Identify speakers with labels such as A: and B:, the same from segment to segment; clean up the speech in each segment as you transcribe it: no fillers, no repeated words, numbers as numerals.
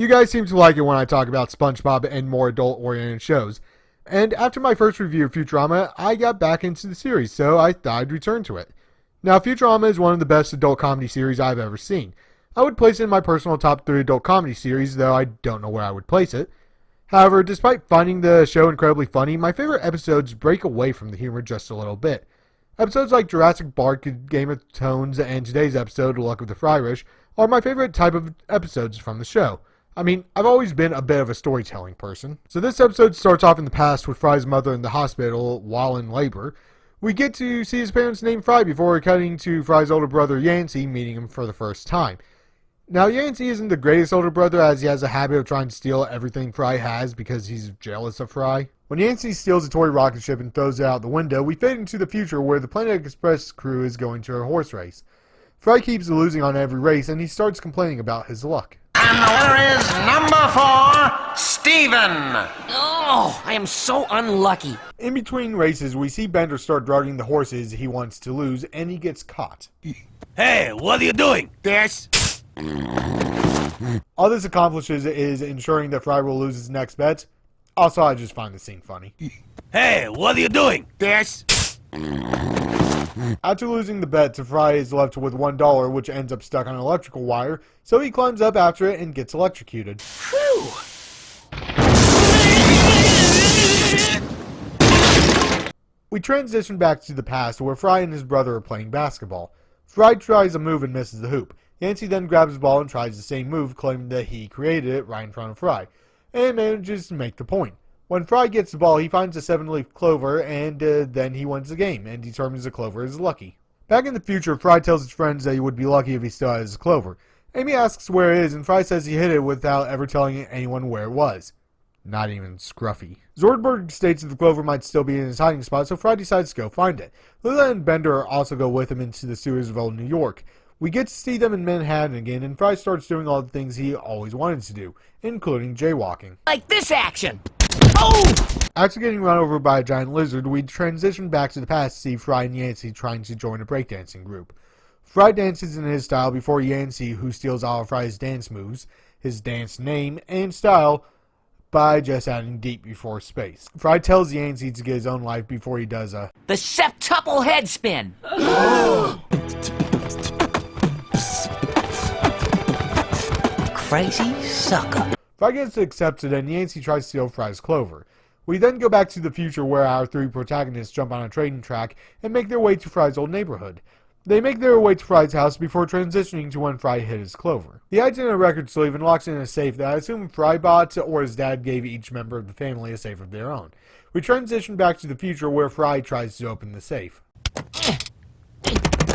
A: You guys seem to like it when I talk about SpongeBob and more adult-oriented shows. And after my first review of Futurama, I got back into the series, so I thought I'd return to it. Now, Futurama is one of the best adult comedy series I've ever seen. I would place it in my personal top 3 adult comedy series, though I don't know where I would place it. However, despite finding the show incredibly funny, my favorite episodes break away from the humor just a little bit. Episodes like Jurassic Bark, Game of Thrones, and today's episode, Luck of the Fryrish, are my favorite type of episodes from the show. I mean, I've always been a bit of a storytelling person. So this episode starts off in the past with Fry's mother in the hospital while in labor. We get to see his parents named Fry before cutting to Fry's older brother Yancey meeting him for the first time. Now, Yancey isn't the greatest older brother, as he has a habit of trying to steal everything Fry has because he's jealous of Fry. When Yancey steals a toy rocket ship and throws it out the window, we fade into the future where the Planet Express crew is going to a horse race. Fry keeps losing on every race, and he starts complaining about his luck.
B: And the winner is number 4, Steven.
C: Oh, I am so unlucky.
A: In between races, we see Bender start drugging the horses he wants to lose, and he gets caught.
D: Hey, what are you doing?
C: This.
A: All this accomplishes is ensuring that Fry will lose his next bets. Also, I just find the scene funny.
D: Hey, what are you doing?
C: This.
A: After losing the bet, Fry is left with $1, which ends up stuck on an electrical wire, so he climbs up after it and gets electrocuted.
C: Phew.
A: We transition back to the past where Fry and his brother are playing basketball. Fry tries a move and misses the hoop. Yancey then grabs the ball and tries the same move, claiming that he created it right in front of Fry, and manages to make the point. When Fry gets the ball, he finds a 7-leaf clover, and then he wins the game, and determines the clover is lucky. Back in the future, Fry tells his friends that he would be lucky if he still has his clover. Amy asks where it is, and Fry says he hid it without ever telling anyone where it was. Not even Scruffy. Zoidberg states that the clover might still be in his hiding spot, so Fry decides to go find it. Lila and Bender also go with him into the sewers of old New York. We get to see them in Manhattan again, and Fry starts doing all the things he always wanted to do, including jaywalking.
C: Like this action. Oh!
A: After getting run over by a giant lizard, we transition back to the past to see Fry and Yancey trying to join a breakdancing group. Fry dances in his style before Yancey, who steals all of Fry's dance moves, his dance name, and style by just adding deep before space. Fry tells Yancey to get his own life before he does a
C: The septuple head spin. Crazy sucker.
A: Fry gets accepted and Yancey tries to steal Fry's clover. We then go back to the future where our 3 protagonists jump on a train track and make their way to Fry's old neighborhood. They make their way to Fry's house before transitioning to when Fry hid his clover. He hides in a record sleeve and locks in a safe that I assume Fry bought or his dad gave each member of the family a safe of their own. We transition back to the future where Fry tries to open the safe.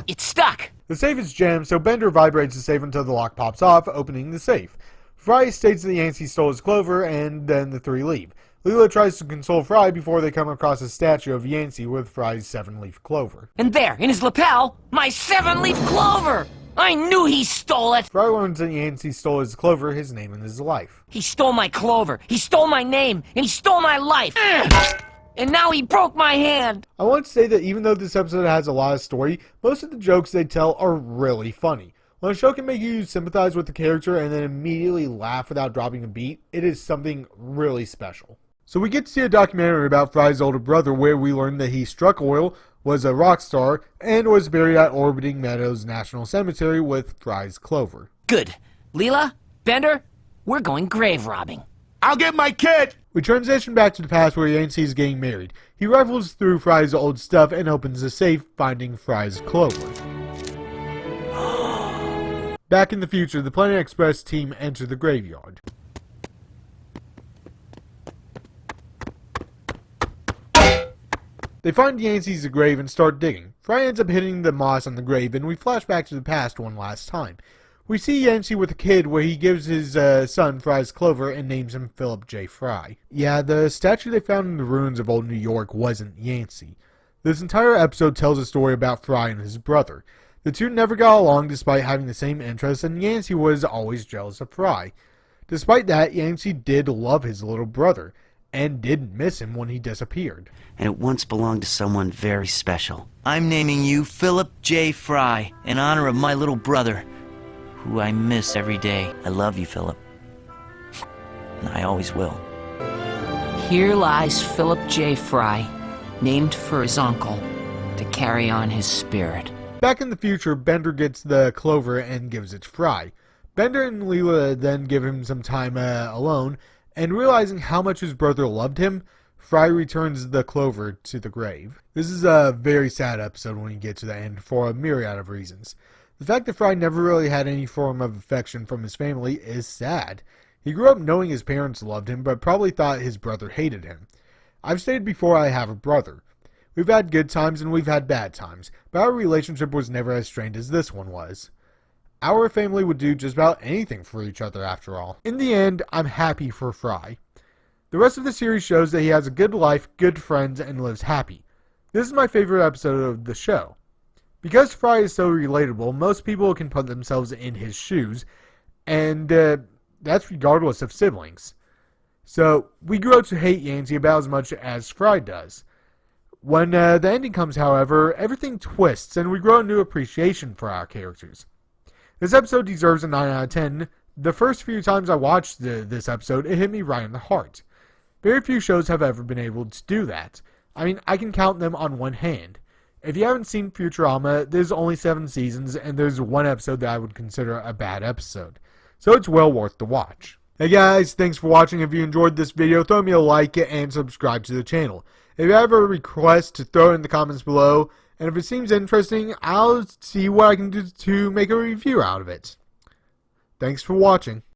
C: It's stuck.
A: The safe is jammed, so Bender vibrates the safe until the lock pops off, opening the safe. Fry states that Yancey stole his clover, and then the 3 leave. Leela tries to console Fry before they come across a statue of Yancey with Fry's 7-leaf clover.
C: And there, in his lapel, my 7-leaf clover. I knew he stole it.
A: Fry learns that Yancey stole his clover, his name, and his life.
C: He stole my clover. He stole my name. And he stole my life. Ugh. And now he broke my hand.
A: I want to say that even though this episode has a lot of story, most of the jokes they tell are really funny. When a show can make you sympathize with the character and then immediately laugh without dropping a beat, it is something really special. So we get to see a documentary about Fry's older brother where we learn that he struck oil, was a rock star, and was buried at Orbiting Meadows National Cemetery with Fry's clover.
C: Good. Leela, Bender, we're going grave robbing.
D: I'll get my kid!
A: We transition back to the past where Yancey is getting married. He rifles through Fry's old stuff and opens the safe, finding Fry's clover. Back in the future, the Planet Express team enter the graveyard. They find Yancey's grave and start digging. Fry ends up hitting the moss on the grave, and we flash back to the past one last time. We see Yancey with a kid where he gives his son Fry's clover and names him Philip J. Fry. Yeah, the statue they found in the ruins of old New York wasn't Yancey. This entire episode tells a story about Fry and his brother. The two never got along despite having the same interests, and Yancey was always jealous of Fry. Despite that, Yancey did love his little brother, and didn't miss him when he disappeared.
E: And it once belonged to someone very special. I'm naming you Philip J. Fry, in honor of my little brother, who I miss every day. I love you, Philip.
C: always will. Here lies Philip J. Fry, named for his uncle, to carry on his spirit.
A: Back in the future, Bender gets the clover and gives it to Fry. Bender and Leela then give him some time alone, and realizing how much his brother loved him, Fry returns the clover to the grave. This is a very sad episode when you get to the end for a myriad of reasons. The fact that Fry never really had any form of affection from his family is sad. He grew up knowing his parents loved him, but probably thought his brother hated him. I've stated before I have a brother. We've had good times and we've had bad times, but our relationship was never as strained as this one was. Our family would do just about anything for each other after all. In the end, I'm happy for Fry. The rest of the series shows that he has a good life, good friends, and lives happy. This is my favorite episode of the show. Because Fry is so relatable, most people can put themselves in his shoes, and that's regardless of siblings. So, we grew up to hate Yancey about as much as Fry does. When the ending comes, however, everything twists, and we grow a new appreciation for our characters. This episode deserves a 9 out of 10. The first few times I watched this episode, it hit me right in the heart. Very few shows have ever been able to do that. I mean, I can count them on one hand. If you haven't seen Futurama, there's only 7 seasons, and there's one episode that I would consider a bad episode. So it's well worth the watch. Hey guys, thanks for watching. If you enjoyed this video, throw me a like and subscribe to the channel. If you have a request, throw it in the comments below. And if it seems interesting, I'll see what I can do to make a review out of it. Thanks for watching.